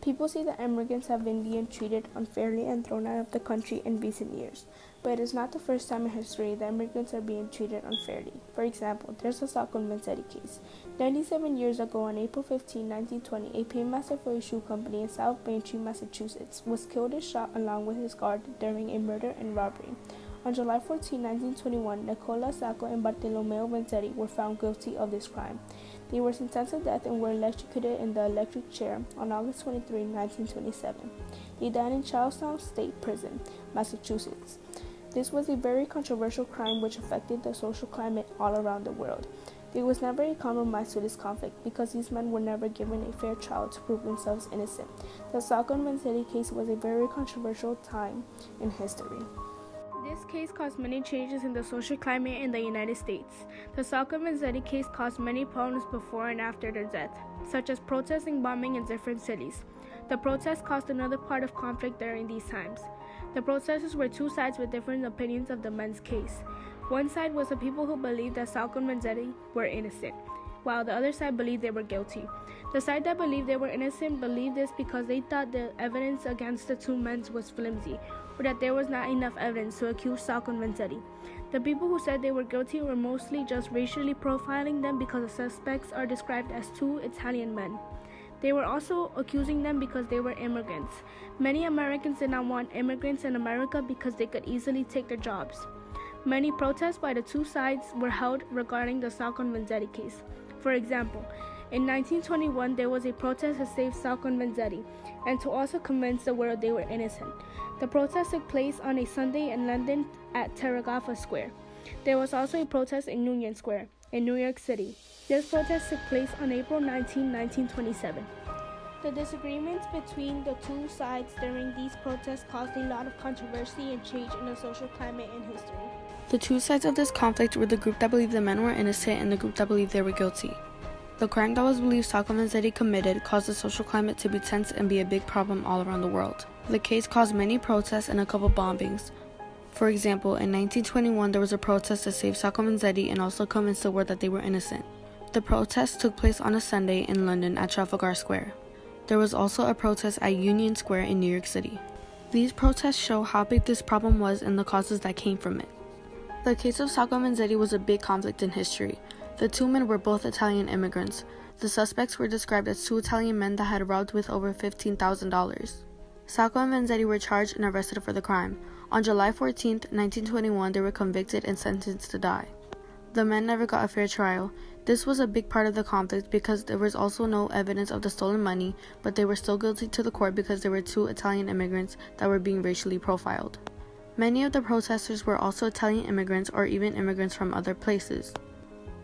People say that immigrants have been being treated unfairly and thrown out of the country in recent years, but it is not the first time in history that immigrants are being treated unfairly. For example, there's the Sacco and Vanzetti case. 97 years ago, on April 15, 1920, a paymaster for a shoe company in South Braintree, Massachusetts, was killed and shot along with his guard during a murder and robbery. On July 14, 1921, Nicola Sacco and Bartolomeo Vanzetti were found guilty of this crime. They were sentenced to death and were electrocuted in the electric chair on August 23, 1927. They died in Charlestown State Prison, Massachusetts. This was a very controversial crime which affected the social climate all around the world. There was never a compromise to this conflict because these men were never given a fair trial to prove themselves innocent. The Sacco and Vanzetti case was a very controversial time in history. This case caused many changes in the social climate in the United States. The Sacco and Vanzetti case caused many problems before and after their death, such as protests and bombing in different cities. The protests caused another part of conflict during these times. The protesters were two sides with different opinions of the men's case. One side was the people who believed that Sacco and Vanzetti were innocent, while the other side believed they were guilty. The side that believed they were innocent believed this because they thought the evidence against the two men was flimsy, or that there was not enough evidence to accuse Sacco and Vanzetti. The people who said they were guilty were mostly just racially profiling them because the suspects are described as two Italian men. They were also accusing them because they were immigrants. Many Americans did not want immigrants in America because they could easily take their jobs. Many protests by the two sides were held regarding the Sacco and Vanzetti case. For example, in 1921, there was a protest to save Sacco and Vanzetti and to also convince the world they were innocent. The protest took place on a Sunday in London at Trafalgar Square. There was also a protest in Union Square in New York City. This protest took place on April 19, 1927. The disagreements between the two sides during these protests caused a lot of controversy and change in the social climate in history. The two sides of this conflict were the group that believed the men were innocent and the group that believed they were guilty. The crime that was believed Sacco and Vanzetti committed caused the social climate to be tense and be a big problem all around the world. The case caused many protests and a couple bombings. For example, in 1921 there was a protest to save Sacco and Vanzetti and also convince the world that they were innocent. The protest took place on a Sunday in London at Trafalgar Square. There was also a protest at Union Square in New York City. These protests show how big this problem was and the causes that came from it. The case of Sacco and Vanzetti was a big conflict in history. The two men were both Italian immigrants. The suspects were described as two Italian men that had robbed with over $15,000. Sacco and Vanzetti were charged and arrested for the crime. On July 14, 1921, they were convicted and sentenced to die. The men never got a fair trial. This was a big part of the conflict because there was also no evidence of the stolen money, but they were still guilty to the court because there were two Italian immigrants that were being racially profiled. Many of the protesters were also Italian immigrants or even immigrants from other places.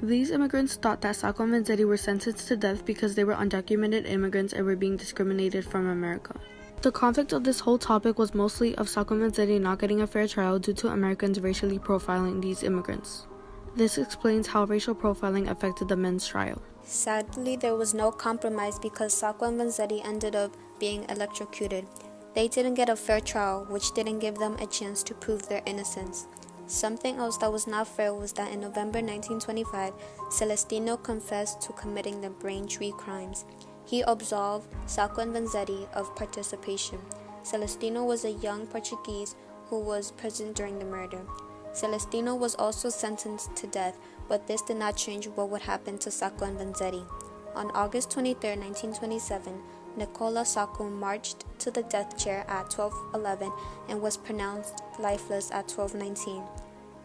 These immigrants thought that Sacco and Vanzetti were sentenced to death because they were undocumented immigrants and were being discriminated from America. The conflict of this whole topic was mostly of Sacco and Vanzetti not getting a fair trial due to Americans racially profiling these immigrants. This explains how racial profiling affected the men's trial. Sadly, there was no compromise because Sacco and Vanzetti ended up being electrocuted. They didn't get a fair trial, which didn't give them a chance to prove their innocence. Something else that was not fair was that in November 1925, Celestino confessed to committing the Braintree crimes. He absolved Sacco and Vanzetti of participation. Celestino was a young Portuguese who was present during the murder. Celestino was also sentenced to death, but this did not change what would happen to Sacco and Vanzetti. On August 23, 1927, Nicola Sacco marched to the death chair at 12:11 and was pronounced lifeless at 12:19.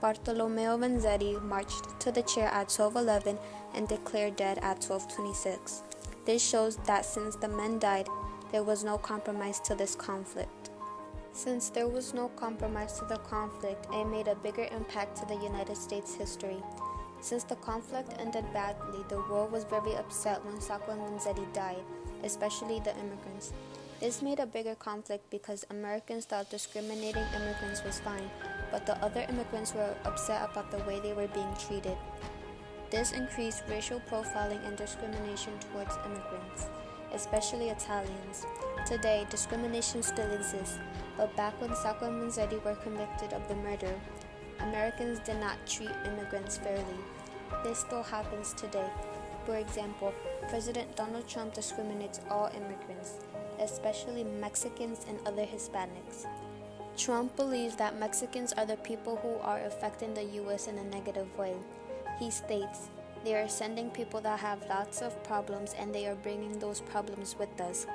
Bartolomeo Vanzetti marched to the chair at 12:11 and declared dead at 12:26. This shows that since the men died, there was no compromise to this conflict. Since there was no compromise to the conflict, it made a bigger impact to the United States history. Since the conflict ended badly, the world was very upset when Sacco and Vanzetti died, especially the immigrants. This made a bigger conflict because Americans thought discriminating immigrants was fine, but the other immigrants were upset about the way they were being treated. This increased racial profiling and discrimination towards immigrants, especially Italians. Today, discrimination still exists, but back when Sacco and Vanzetti were convicted of the murder, Americans did not treat immigrants fairly. This still happens today. For example, President Donald Trump discriminates all immigrants, especially Mexicans and other Hispanics. Trump believes that Mexicans are the people who are affecting the U.S. in a negative way. He states, "They are sending people that have lots of problems and they are bringing those problems with us.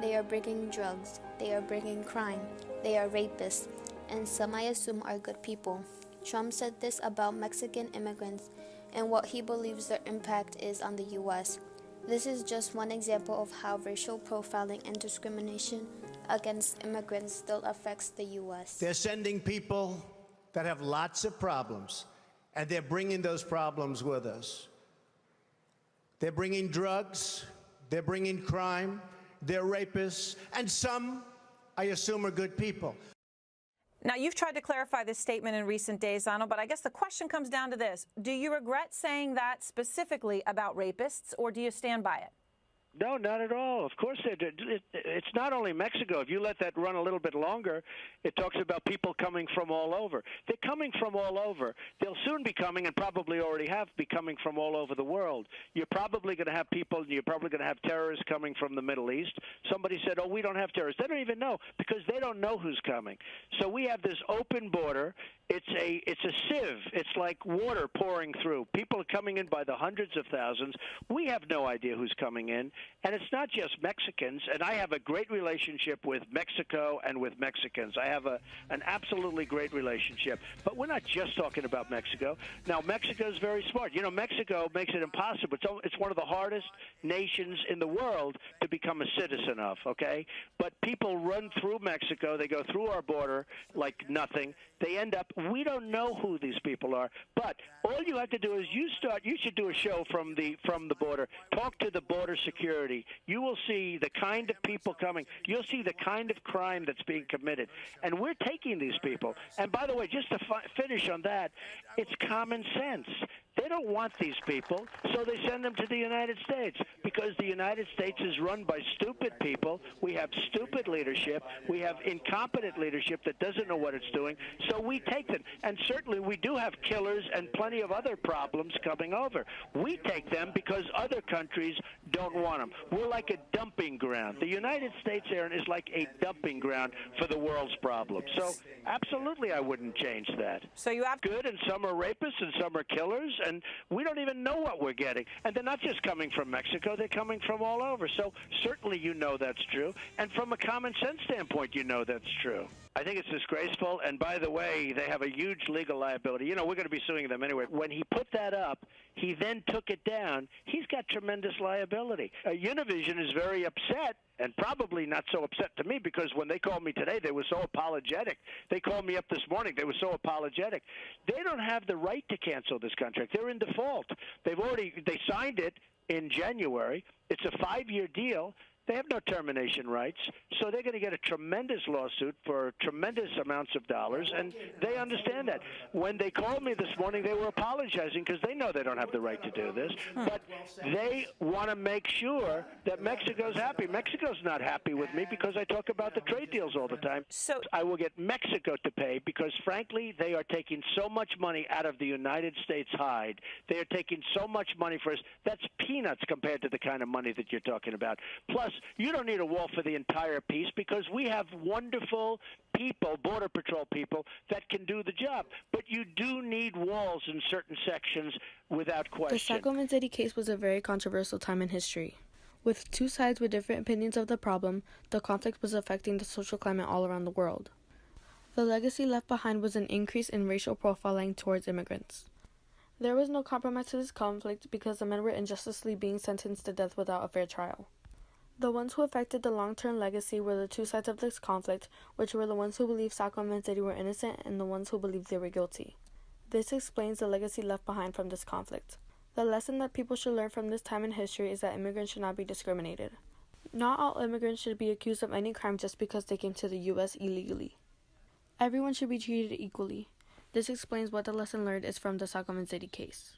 They are bringing drugs, they are bringing crime, they are rapists, and some I assume are good people." Trump said this about Mexican immigrants and what he believes their impact is on the U.S. This is just one example of how racial profiling and discrimination against immigrants still affects the U.S. They're sending people that have lots of problems, and they're bringing those problems with us. They're bringing drugs, they're bringing crime, they're rapists, and some, I assume, are good people. Now, you've tried to clarify this statement in recent days, Donald, but I guess the question comes down to this. Do you regret saying that specifically about rapists, or do you stand by it? No, not at all. Of course, it's not only Mexico. If you let that run a little bit longer, it talks about people coming from all over. They're coming from all over. They'll soon be coming, and probably already have, be coming from all over the world. You're probably going to have people, you're probably going to have terrorists coming from the Middle East. Somebody said, oh, we don't have terrorists. They don't even know, because they don't know who's coming. So we have this open border. It's a sieve. It's like water pouring through. People are coming in by the hundreds of thousands. We have no idea who's coming in. And it's not just Mexicans, and I have a great relationship with Mexico and with Mexicans. I have an absolutely great relationship. But we're not just talking about Mexico. Now, Mexico is very smart. You know, Mexico makes it impossible. It's one of the hardest nations in the world to become a citizen of, okay? But people run through Mexico. They go through our border like nothing. They end up, we don't know who these people are. But all you have to do is you should do a show from the border. Talk to the border security. You will see the kind of people coming. You'll see the kind of crime that's being committed. And we're taking these people. And by the way, just to finish on that, it's common sense. They don't want these people, so they send them to the United States, because the United States is run by stupid people. We have stupid leadership. We have incompetent leadership that doesn't know what it's doing, so we take them. And certainly we do have killers and plenty of other problems coming over. We take them because other countries don't want them. We're like a dumping ground. The United States, Aaron, is like a dumping ground for the world's problems. So absolutely I wouldn't change that. So you have good, and some are rapists and some are killers, and we don't even know what we're getting. And they're not just coming from Mexico, they're coming from all over. So certainly you know that's true. And from a common sense standpoint, you know that's true. I think it's disgraceful. And by the way, they have a huge legal liability. You know, we're going to be suing them anyway. When he put that up, he then took it down. He's got tremendous liability. Univision is very upset, and probably not so upset to me, because when they called me today, they were so apologetic. They called me up this morning. They were so apologetic. They don't have the right to cancel this contract. They're in default. They signed it in January. It's a 5-year deal. They have no termination rights, so they're going to get a tremendous lawsuit for tremendous amounts of dollars, and they understand that. When they called me this morning, they were apologizing because they know they don't have the right to do this, but they want to make sure that Mexico's happy. Mexico's not happy with me because I talk about the trade deals all the time. So I will get Mexico to pay because, frankly, they are taking so much money out of the United States hide. They are taking so much money for us. That's peanuts compared to the kind of money that you're talking about. Plus, you don't need a wall for the entire piece because we have wonderful people, Border Patrol people, that can do the job. But you do need walls in certain sections without question. The Sacco Vanzetti case was a very controversial time in history. With two sides with different opinions of the problem, the conflict was affecting the social climate all around the world. The legacy left behind was an increase in racial profiling towards immigrants. There was no compromise to this conflict because the men were injustly being sentenced to death without a fair trial. The ones who affected the long-term legacy were the two sides of this conflict, which were the ones who believed Sacco and Vanzetti were innocent and the ones who believed they were guilty. This explains the legacy left behind from this conflict. The lesson that people should learn from this time in history is that immigrants should not be discriminated. Not all immigrants should be accused of any crime just because they came to the U.S. illegally. Everyone should be treated equally. This explains what the lesson learned is from the Sacco and Vanzetti case.